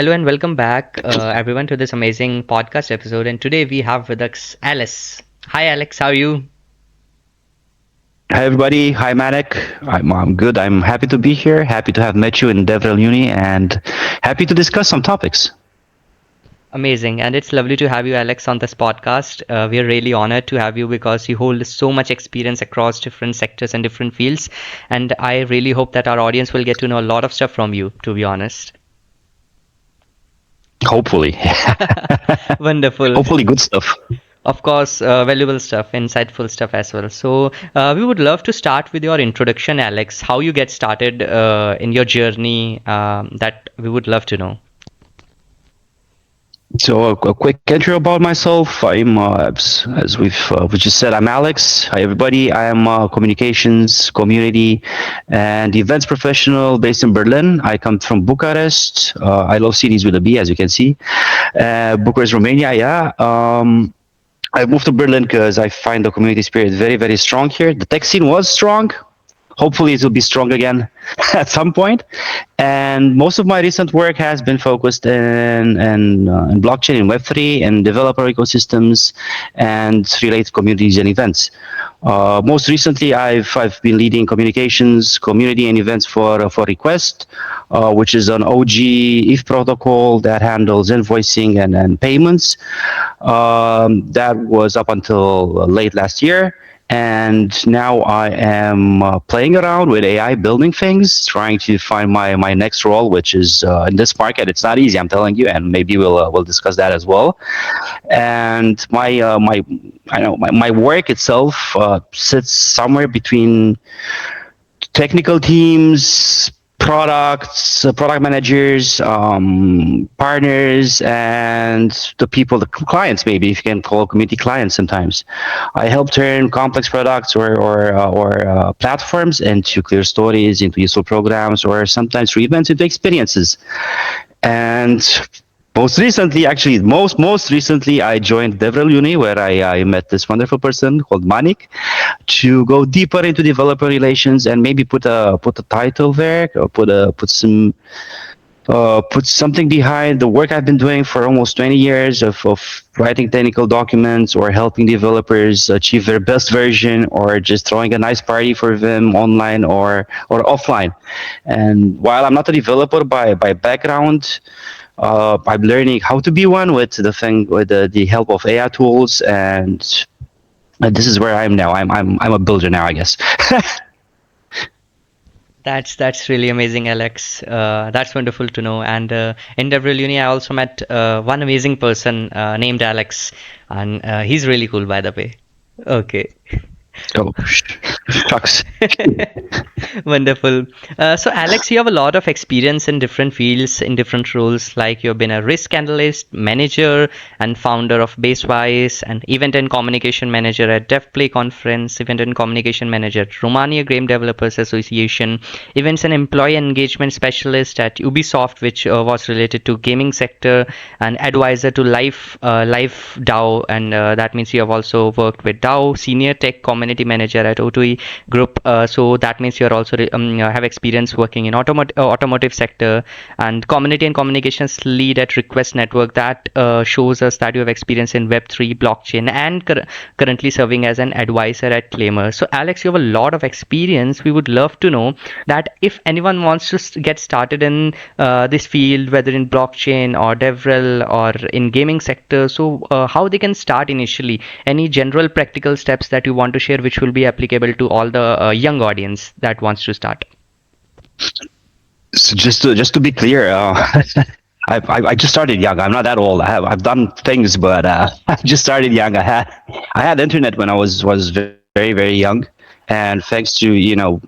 Hello and welcome back, everyone, to this amazing podcast episode. And today we have with us Alice. Hi, Alex. How are you? Hi everybody, hi Manik. I'm good. I'm happy to be here. Happy to have met you in DevRel Uni, and happy to discuss some topics. Amazing. And it's lovely to have you, Alex, on this podcast. We are really honored to have you because you hold so much experience across different sectors and different fields. And I really hope that our audience will get to know a lot of stuff from you, to be honest. Hopefully, Wonderful. hopefully good stuff. Of course, valuable stuff, insightful stuff as well. So, we would love to start with your introduction, Alex. How you get started in your journey, that we would love to know. So a quick intro about myself. We just said, I'm Alex. Hi everybody. I am a communications, community, and events professional based in Berlin. I come from Bucharest. I love cities with a B, as you can see. Bucharest, Romania. Yeah. I moved to Berlin because I find the community spirit very, very strong here. The tech scene was strong. Hopefully, it will be strong again at some point. And most of my recent work has been focused in blockchain, in Web3, and developer ecosystems, and related communities and events. Most recently, I've been leading communications, community, and events for Request, which is an OG ETH protocol that handles invoicing and payments. That was up until late last year. And now I am playing around with AI, building things, trying to find my next role, which is in this market. It's not easy, I'm telling you, and maybe we'll discuss that as well. And my work itself sits somewhere between technical teams, products, product managers, partners, and the people, the clients, maybe if you can call community clients. Sometimes I help turn complex products or platforms into clear stories, into useful programs, or sometimes through events into experiences. And most recently, I joined DevRel Uni, where I met this wonderful person called Manik, to go deeper into developer relations and maybe put a title there, or put something behind the work I've been doing for almost 20 years of writing technical documents or helping developers achieve their best version, or just throwing a nice party for them online or offline. And while I'm not a developer by background, I'm learning how to be one with the help of AI tools, and this is where I am now. I'm a builder now, I guess. That's really amazing, Alex. That's wonderful to know. And in DevRel Uni, I also met one amazing person named Alex, and he's really cool, by the way. Okay. Oh, shucks. Wonderful. So, Alex, you have a lot of experience in different fields, in different roles. Like you've been a risk analyst, manager, and founder of Basewise, and event and communication manager at DevPlay Conference, event and communication manager at Romania Game Developers Association, events and employee engagement specialist at Ubisoft, which was related to gaming sector, and advisor to Life DAO, and that means you have also worked with DAO, senior tech community manager at O2E Group. So that means you're also have experience working in automotive sector, and community and communications lead at Request Network. That shows us that you have experience in Web3, blockchain, and currently serving as an advisor at Claimr. So Alex, you have a lot of experience. We would love to know that if anyone wants to get started in this field, whether in blockchain or DevRel or in gaming sector, so how they can start initially. Any general practical steps that you want to share which will be applicable to all the young audience that wants to start? So just to be clear, I just started young. I'm not that old. I've done things, but I just started young. I had internet when I was very, very young, and thanks to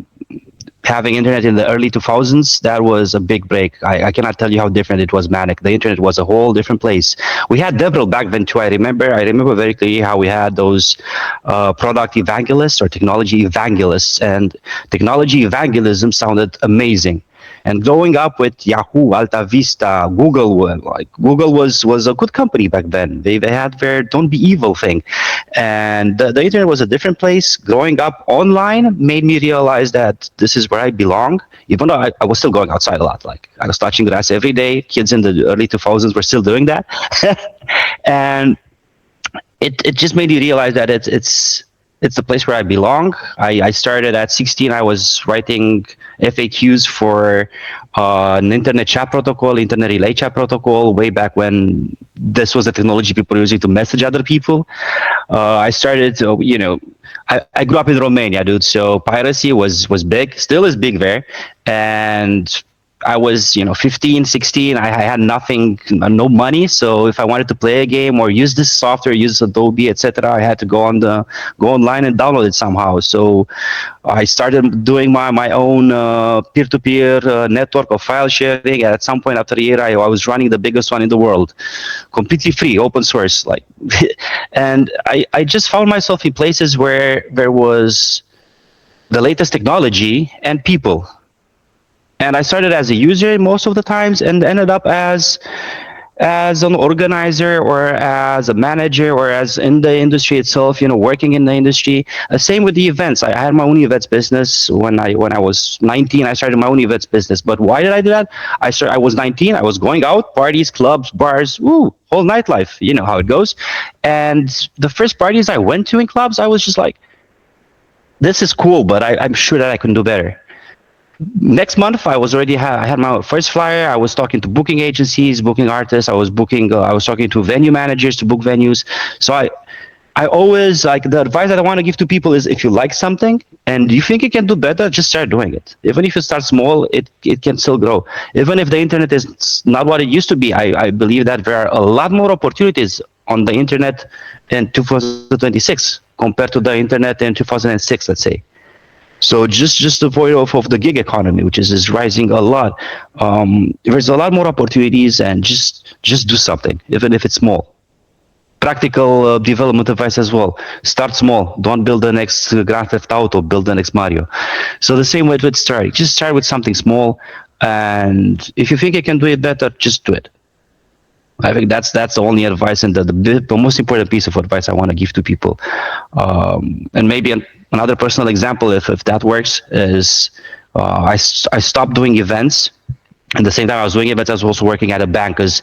having internet in the early 2000s, that was a big break. I cannot tell you how different it was, Manic. The internet was a whole different place. We had DevRel back then too. I remember very clearly how we had those product evangelists or technology evangelists, and technology evangelism sounded amazing. And growing up with Yahoo, Alta Vista, Google, like Google was a good company back then. They had their "don't be evil" thing, and the internet was a different place. Growing up online made me realize that this is where I belong. Even though I was still going outside a lot, like I was touching grass every day. Kids in the early 2000s were still doing that, and it just made you realize that it's the place where I belong. I started at 16. I was writing FAQs for an internet chat protocol, internet relay chat protocol, way back when this was the technology people were using to message other people. I started, I grew up in Romania, dude. So piracy was big, still is big there, and I was, 15, 16. I had nothing, no money. So if I wanted to play a game or use this software, use Adobe, etc., I had to go online and download it somehow. So I started doing my own peer-to-peer network of file sharing. And at some point after a year, I was running the biggest one in the world, completely free, open source. Like, and I just found myself in places where there was the latest technology and people. And I started as a user most of the times, and ended up as an organizer or as a manager or as in the industry itself, working in the industry. Same with the events. I had my own events business when I was 19. I started my own events business. But why did I do that? I was 19. I was going out, parties, clubs, bars, whole nightlife. You know how it goes. And the first parties I went to in clubs, I was just like, this is cool, but I'm sure that I can do better. Next month I had my first flyer. I was talking to booking agencies, booking artists. I was talking to venue managers to book venues. So I always, like, the advice that I want to give to people is, if you like something and you think you can do better, just start doing it. Even if you start small, it can still grow. Even if the internet is not what it used to be, I believe that there are a lot more opportunities on the internet in 2026 compared to the internet in 2006, let's say. So just the point of the gig economy, which is rising a lot. There's a lot more opportunities, and just do something, even if it's small. Practical development advice as well. Start small. Don't build the next Grand Theft Auto. Build the next Mario. So the same way with starting. Just start with something small, and if you think you can do it better, just do it. I think that's the only advice, and the most important piece of advice I want to give to people. And maybe another personal example, if that works, is I stopped doing events. At the same time I was doing events, I was also working at a bank, because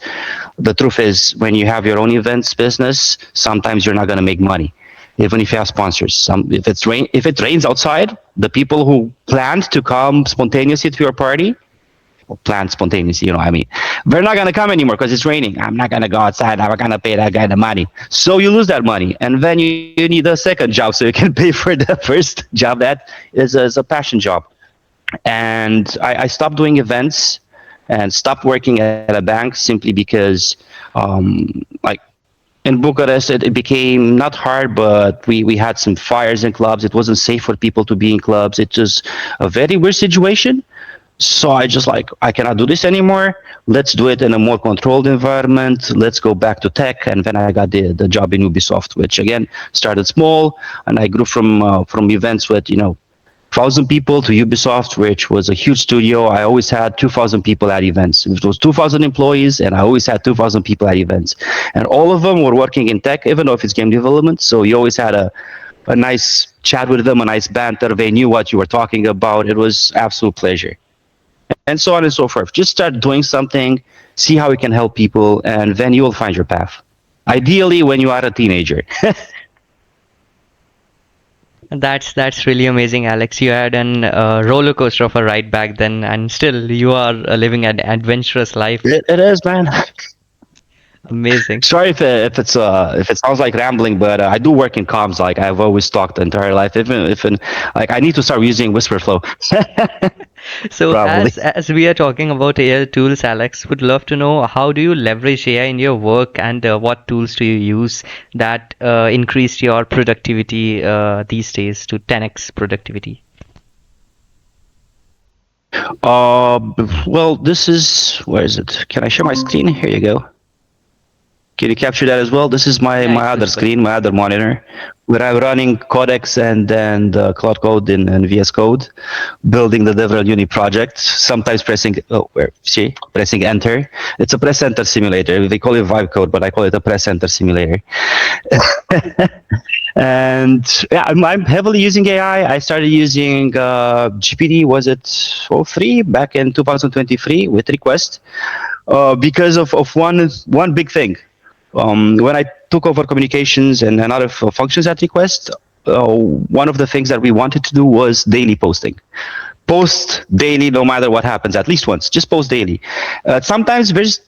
the truth is, when you have your own events business, sometimes you're not going to make money, even if you have sponsors. If it rains outside, the people who planned to come spontaneously to your party, planned spontaneously, I mean, they're not going to come anymore because it's raining. I'm not going to go outside. I'm not going to pay that guy the money. So you lose that money. And then you need a second job so you can pay for the first job that is a passion job. And I stopped doing events and stopped working at a bank simply because, like, in Bucharest, it became not hard, but we had some fires in clubs. It wasn't safe for people to be in clubs. It was a very weird situation. So I just, like, I cannot do this anymore. Let's do it in a more controlled environment. Let's go back to tech. And then I got the job in Ubisoft, which again started small, and I grew from events with 1,000 people to Ubisoft, which was a huge studio. I always had 2,000 people at events. It was 2,000 employees, and I always had 2,000 people at events. And all of them were working in tech, even though if it's game development. So you always had a nice chat with them, a nice banter. They knew what you were talking about. It was absolute pleasure. And so on and so forth. Just start doing something, see how you can help people, and then you will find your path. Ideally, when you are a teenager. That's really amazing, Alex. You had an roller coaster of a ride back then, and still you are living an adventurous life. It is, man. Amazing. Sorry if it sounds like rambling, but I do work in comms. Like, I've always talked the entire life. Even like, I need to start using Whisperflow. So Probably. as we are talking about AI tools, Alex, would love to know, how do you leverage AI in your work, and what tools do you use that increase your productivity these days to 10x productivity? Well, this is, where is it? Can I share my screen? Here you go. Can you capture that as well? This is my Yeah, it's other visible. screen, my other monitor. where I'm running Codex and then the Cloud Code in VS Code, building the DevRel Uni project. Sometimes pressing pressing enter. It's a press enter simulator. They call it Vibe Code, but I call it a press enter simulator. And yeah, I'm heavily using AI. I started using GPT. Was it '03 back in 2023 with request because of one big thing. When I took over communications and other functions at request, one of the things that we wanted to do was daily posting. Post daily, no matter what happens, at least once. Just post daily. Sometimes there's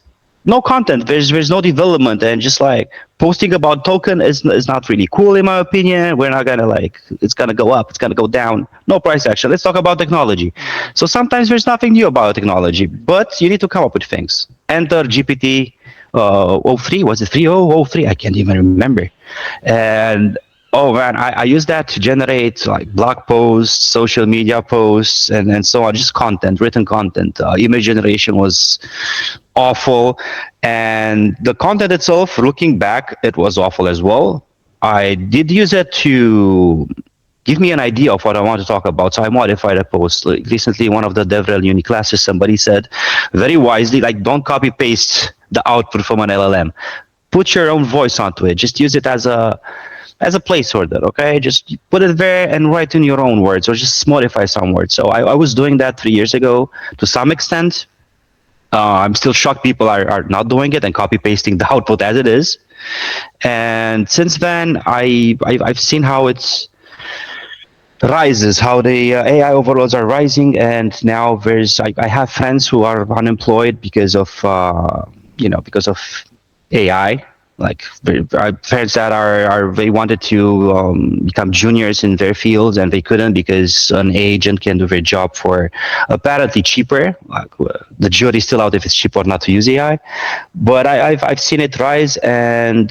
no content, there's no development, and just like posting about token is not really cool in my opinion. We're not gonna like it's gonna go up, it's gonna go down. No price action. Let's talk about technology. So sometimes there's nothing new about technology, but you need to come up with things. Enter GPT '03, was it 3003? I can't even remember. And oh man, I use that to generate like blog posts, social media posts, and so on, just content, written content. Image generation was awful, and the content itself, looking back, it was awful as well. I did use it to give me an idea of what I want to talk about. So I modified a post. Like recently, one of the DevRel Uni classes, somebody said very wisely, like, don't copy paste the output from an LLM. Put your own voice onto it. Just use it as a placeholder, okay? Just put it there and write in your own words, or just modify some words. So I was doing that 3 years ago to some extent. I'm still shocked people are not doing it and copy pasting the output as it is. And since then, I've seen how it's rises, how the AI overloads are rising, and now I have friends who are unemployed because of because of AI. Like friends that are they wanted to become juniors in their fields and they couldn't because an agent can do their job for apparently cheaper. Like the jury's still out if it's cheap or not to use AI, but I've seen it rise, and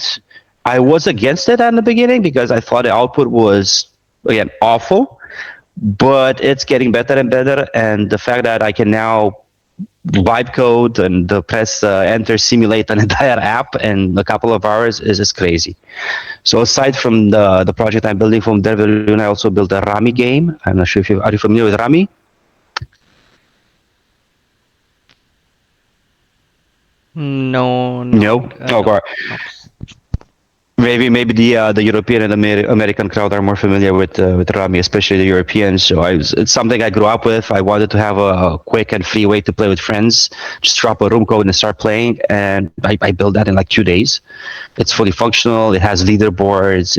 I was against it at the beginning because I thought the output was again awful, but it's getting better and better, and the fact that I can now vibe code and the press enter simulate an entire app in a couple of hours is crazy. So aside from the project I'm building from DevRel, I also built a Rami game. I'm not sure if are you familiar with Rami? No, No. no, Okay. no. Maybe the European and American crowd are more familiar with Rami, especially the Europeans. So it's something I grew up with. I wanted to have a quick and free way to play with friends. Just drop a room code and start playing, and I built that in like 2 days. It's fully functional. It has leaderboards.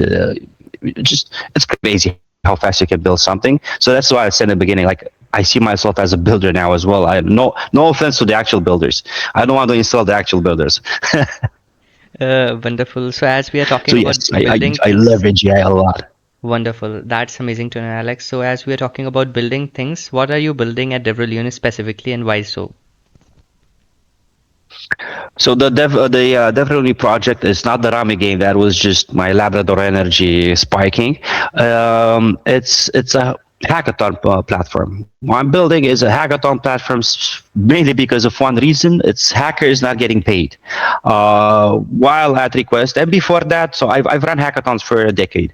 It's crazy how fast you can build something. So that's why I said in the beginning, like I see myself as a builder now as well. I no offense to the actual builders. I don't want to insult the actual builders. Wonderful. So as we are So talking about yes, building I things, leverage AI a lot. wonderful. That's amazing to know, Alex. So as we are talking about building things, what are you building at DevRel Unit specifically, and why so? So the DevRel project is not the Rami game. That was just my Labrador energy spiking. It's a hackathon platform. What I'm building is a hackathon platform mainly because of one reason. It's hackers not getting paid. While at request and before that, so I've run hackathons for a decade.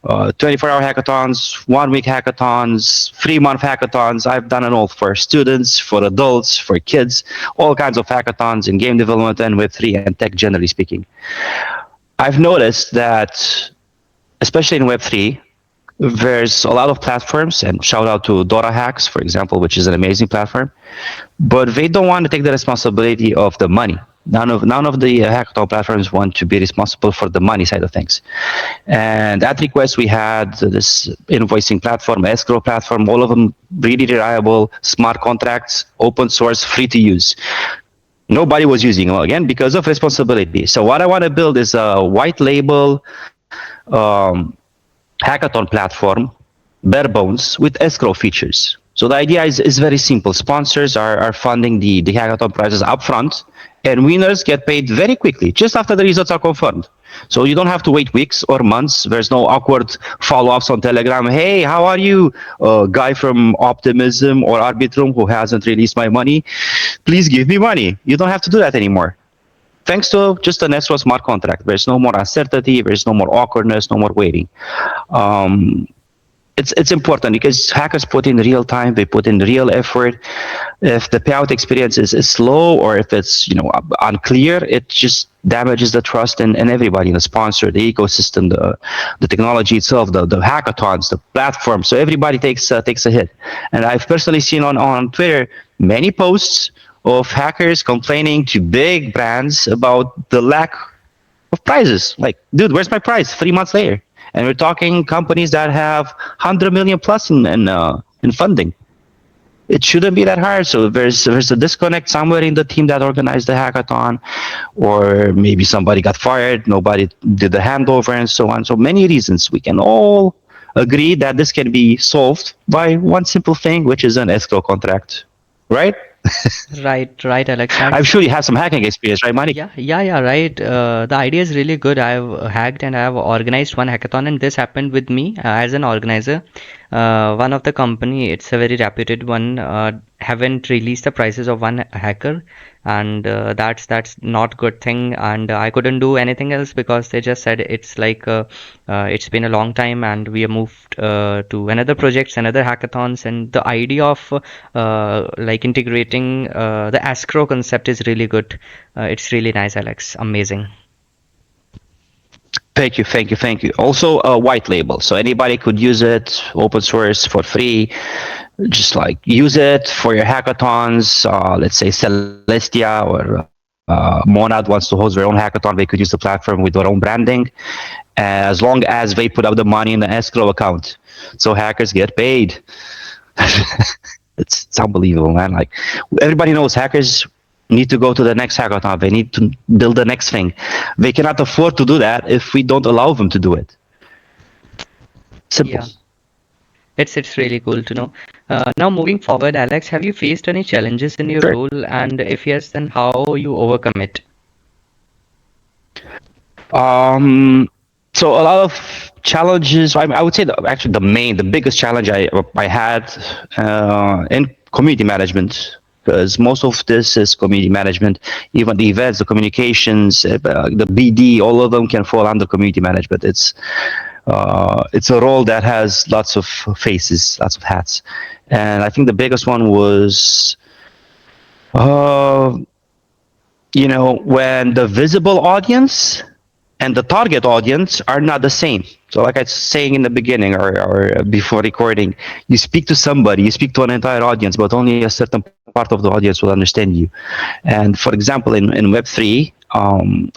24-hour hackathons, 1 week hackathons, 3 month hackathons. I've done it all for students, for adults, for kids, all kinds of hackathons in game development and Web3 and tech generally speaking. I've noticed that, especially in Web3, there's a lot of platforms, and shout out to Dora Hacks, for example, which is an amazing platform, but they don't want to take the responsibility of the money. None of the hackathon platforms want to be responsible for the money side of things. And at request, we had this invoicing platform, escrow platform, all of them really reliable, smart contracts, open source, free to use. Nobody was using them again because of responsibility. So what I want to build is a white label um, hackathon platform, bare bones, with escrow features. So the idea is very simple. Sponsors are funding the hackathon prizes upfront, and winners get paid very quickly, just after the results are confirmed. So you don't have to wait weeks or months. There's no awkward follow-ups on Telegram. Hey, how are you, guy from Optimism or Arbitrum who hasn't released my money? Please give me money. You don't have to do that anymore. thanks to just an extra smart contract. There's no more uncertainty. There's no more awkwardness. No more waiting. Um, it's important because hackers put in real time, they put in real effort. If the payout experience is slow, or if it's unclear, it just damages the trust in everybody, the sponsor, the ecosystem, the technology itself, the hackathons, the platform. So everybody takes a hit. And I've personally seen on Twitter many posts of hackers complaining to big brands about the lack of prizes. Like, dude, where's my prize? 3 months later, and we're talking companies that have 100 million plus in funding. It shouldn't be that hard. So there's a disconnect somewhere in the team that organized the hackathon, or maybe somebody got fired, nobody did the handover, and so on. So many reasons. We can all agree that this can be solved by one simple thing, which is an escrow contract, right? Right, Alex. I'm That's sure you have some hacking experience, right, Mani? yeah, right. The idea is really good. I've hacked and I've organized one hackathon, and this happened with me as an organizer. One of the company, it's a very reputed one, haven't released the prices of one hacker, and that's not good thing. And I couldn't do anything else because they just said it's like it's been a long time, and we have moved to another projects, another hackathons, and the idea of like integrating the escrow concept is really good. It's really nice, Alex. Amazing. Thank you. Also, a white label, so anybody could use it, open source for free. Just like use it for your hackathons. Let's say Celestia or Monad wants to host their own hackathon, they could use the platform with their own branding, as long as they put up the money in the escrow account. So hackers get paid. It's unbelievable, man. Like, everybody knows hackers need to go to the next hackathon. They need to build the next thing. They cannot afford to do that if we don't allow them to do it. Simple. Yeah, it's really cool to know. Now moving forward, Alex, have you faced any challenges in your Sure. role, and if yes, then how you overcome it? Um, so a lot of challenges. I would say actually the biggest challenge I had in community management, because most of this is community management. Even the events, the communications, the BD, all of them can fall under community management. It's a role that has lots of faces, lots of hats, and I think the biggest one was. Uh, when the visible audience and the target audience are not the same. So like I was saying in the beginning, or before recording, you speak to somebody, you speak to an entire audience, but only a certain part of the audience will understand you. And for example, in Web3,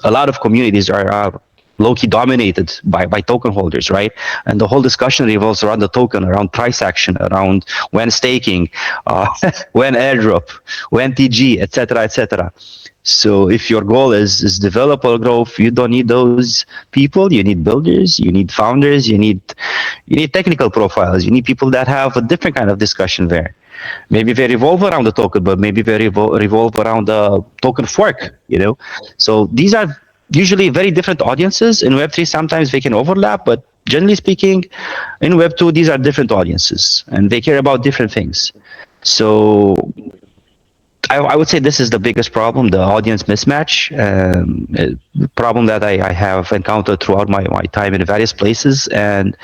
a lot of communities are low-key dominated by token holders, right? And the whole discussion revolves around the token, around price action, around when staking, when airdrop, when TG, etc., etc. So if your goal is developer growth, you don't need those people. You need builders, you need founders, you need technical profiles. You need people that have a different kind of discussion there. Maybe they revolve around the token, but maybe they revolve around the token fork. So these are usually very different audiences. In Web3, sometimes they can overlap, but generally speaking, in Web2, these are different audiences, and they care about different things. So I would say this is the biggest problem, the audience mismatch, problem that I have encountered throughout my time in various places. And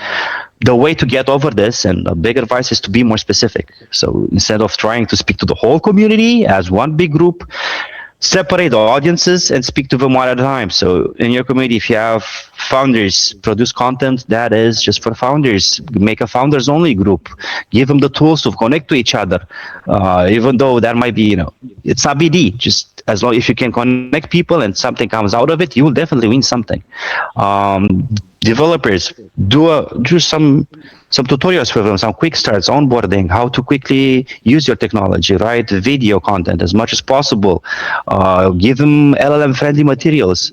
the way to get over this, and a big advice, is to be more specific. So instead of trying to speak to the whole community as one big group, separate the audiences and speak to them one at a time. So in your community, if you have founders, produce content that is just for founders. Make a founders only group. Give them the tools to connect to each other. Even though that might be, it's not BD. Just as long if you can connect people and something comes out of it, you will definitely win something. Developers, do some tutorials for them, some quick starts, onboarding, how to quickly use your technology, write video content as much as possible. Give them LLM friendly materials.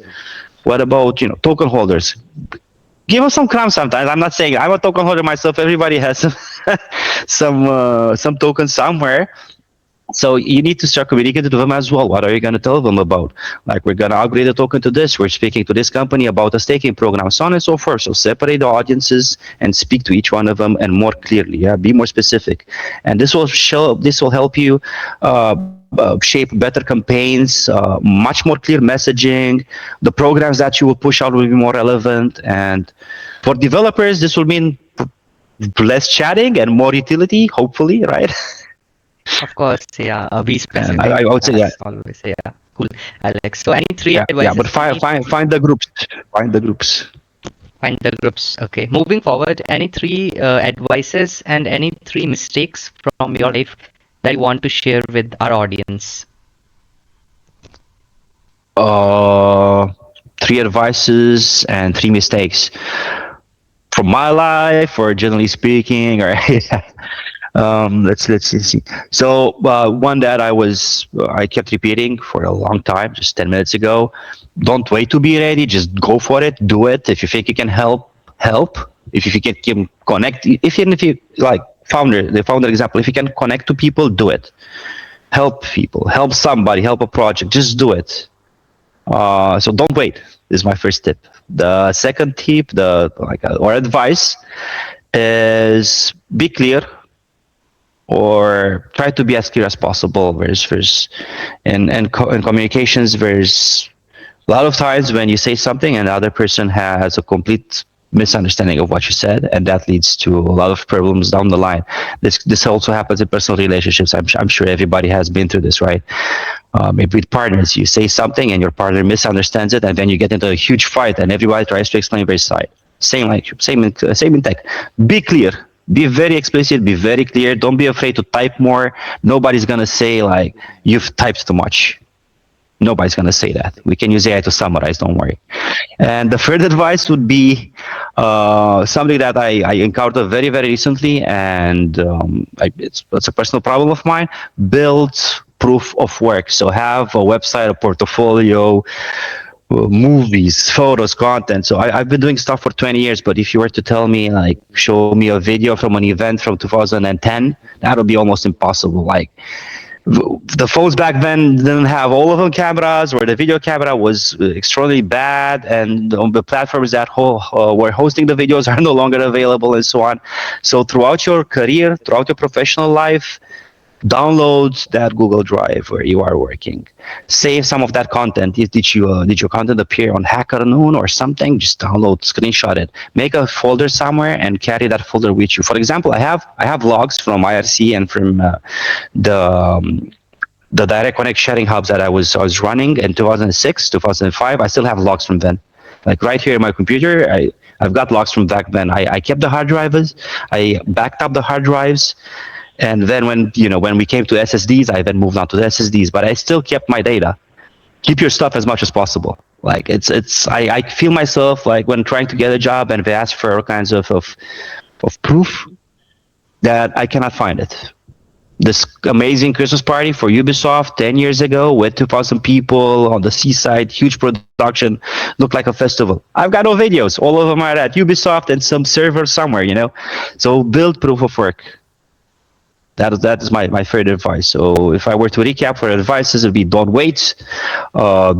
What about token holders? Give them some crumbs sometimes. I'm not saying I'm a token holder myself. Everybody has some tokens somewhere. So you need to start communicating to them as well. What are you going to tell them about? Like, we're going to upgrade the token to this. We're speaking to this company about a staking program, so on and so forth. So separate the audiences and speak to each one of them, and more clearly. Yeah, be more specific, and this will help you shape better campaigns, much more clear messaging. The programs that you will push out will be more relevant. And for developers, this will mean less chatting and more utility, hopefully, right? Of course, yeah. Be And specific I would say, yeah, as always. Yeah, cool, Alex. So, any three yeah. But advices? find the groups, find the groups. Find the groups. Okay. Moving forward, any three advices and any three mistakes from your life that you want to share with our audience? Uh, three advices and three mistakes from my life, or generally speaking, or let's see. So one that I kept repeating for a long time, just 10 minutes ago. Don't wait to be ready. Just go for it. Do it. If you think you can help, help. If you can connect, if you like the founder example, if you can connect to people, do it. Help people. Help somebody. Help a project. Just do it. So don't wait. Is my first tip. The second tip, or advice, is be clear, or try to be as clear as possible. There's in communications, there's a lot of times when you say something and the other person has a complete misunderstanding of what you said, and that leads to a lot of problems down the line. This also happens in personal relationships. I'm sure everybody has been through this, right? Maybe with partners, you say something and your partner misunderstands it, and then you get into a huge fight, and everybody tries to explain their side. Same in tech. Be clear. Be very explicit. Be very clear. Don't be afraid to type more. Nobody's gonna say like you've typed too much. Nobody's gonna say that. We can use AI to summarize. Don't worry. And the third advice would be something that I encountered very recently, and it's a personal problem of mine. Build proof of work. So have a website, a portfolio, movies, photos, content. So I've been doing stuff for 20 years, but if you were to tell me, like, show me a video from an event from 2010, that would be almost impossible. Like, the phones back then didn't have all of them cameras, or the video camera was extraordinarily bad, and the platforms that were hosting the videos are no longer available, and so on. So throughout your career, throughout your professional life, download that Google Drive where you are working. Save some of that content. Did your content appear on HackerNoon or something? Just download, screenshot it. Make a folder somewhere and carry that folder with you. For example, I have logs from IRC and from the the direct connect sharing hubs that I was running in 2006, 2005. I still have logs from then. Like right here in my computer, I've got logs from back then. I kept the hard drives. I backed up the hard drives. And then when we came to SSDs, I then moved on to the SSDs, but I still kept my data. Keep your stuff as much as possible. Like I feel myself like when trying to get a job and they ask for all kinds of proof, that I cannot find it. This amazing Christmas party for Ubisoft 10 years ago with 2,000 people on the seaside, huge production, looked like a festival. I've got no videos. All of them are at Ubisoft and some server somewhere. So build proof of work. That is my third advice. So if I were to recap for advices, it would be don't wait,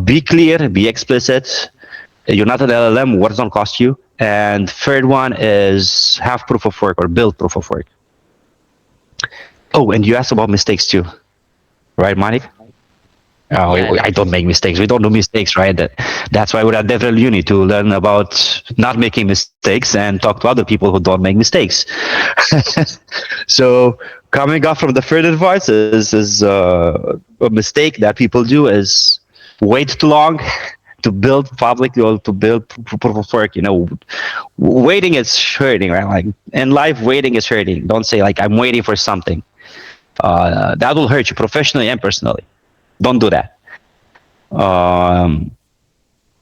be clear, be explicit. You're not an LLM. What does it cost you? And third one is have proof of work or build proof of work. Oh, and you asked about mistakes too, right, Monik? Oh, Yeah, I don't Alex. make mistakes. We don't do mistakes, right? That's why we're at DevRel Uni, to learn about not making mistakes and talk to other people who don't make mistakes. So coming up from the third advice is a mistake that people do is wait too long to build public or to build proof of work. Waiting is hurting, right? Like in life, waiting is hurting. Don't say like I'm waiting for something. That will hurt you professionally and personally. Don't do that.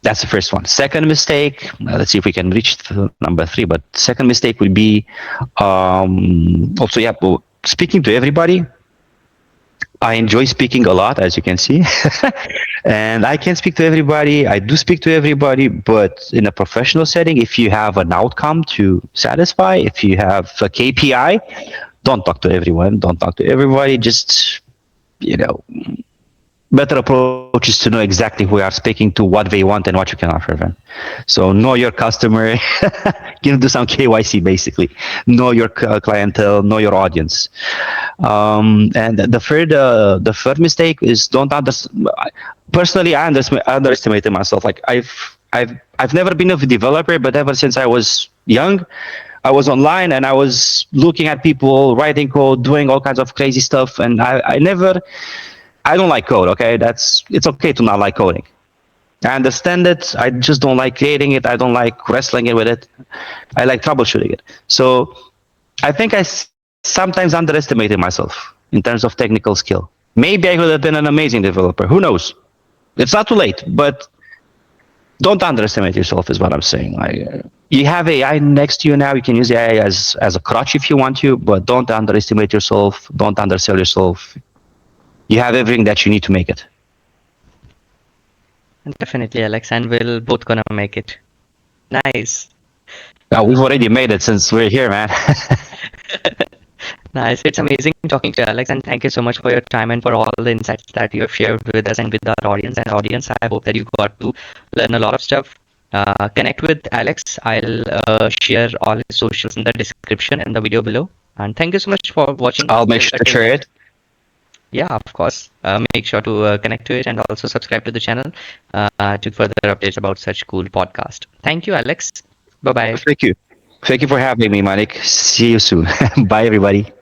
That's the first one. Second mistake, let's see if we can reach number 3, but second mistake would be also, yeah, speaking to everybody. I enjoy speaking a lot, as you can see. And I can speak to everybody. I do speak to everybody, but in a professional setting, if you have an outcome to satisfy, if you have a KPI, don't talk to everyone. Don't talk to everybody. Just, better approach is to know exactly who you are speaking to, what they want, and what you can offer them. So know your customer, do some KYC basically. Know your clientele, know your audience. And the third mistake is don't personally, I underestimated myself. Like I've never been a developer, but ever since I was young, I was online and I was looking at people writing code, doing all kinds of crazy stuff, and I don't like code. Okay, it's okay to not like coding. I understand it. I just don't like creating it. I don't like wrestling it with it. I like troubleshooting it. So I think I sometimes underestimated myself in terms of technical skill. Maybe I could have been an amazing developer. Who knows? It's not too late, but don't underestimate yourself, is what I'm saying. You have AI next to you now. You can use AI as a crutch if you want to, but don't underestimate yourself. Don't undersell yourself. You have everything that you need to make it. Definitely, Alex, and we'll both gonna make it. Nice. We've already made it since we're here, man. Nice. It's amazing talking to Alex, and thank you so much for your time and for all the insights that you have shared with us and with our audience. And audience, I hope that you got to learn a lot of stuff. Connect with Alex. I'll share all his socials in the description and the video below. And thank you so much for watching. I'll make sure to share it. Yeah, of course. Make sure to connect to it and also subscribe to the channel to further updates about such cool podcast. Thank you, Alex. Bye bye. Thank you. Thank you for having me, Malik. See you soon. Bye, everybody.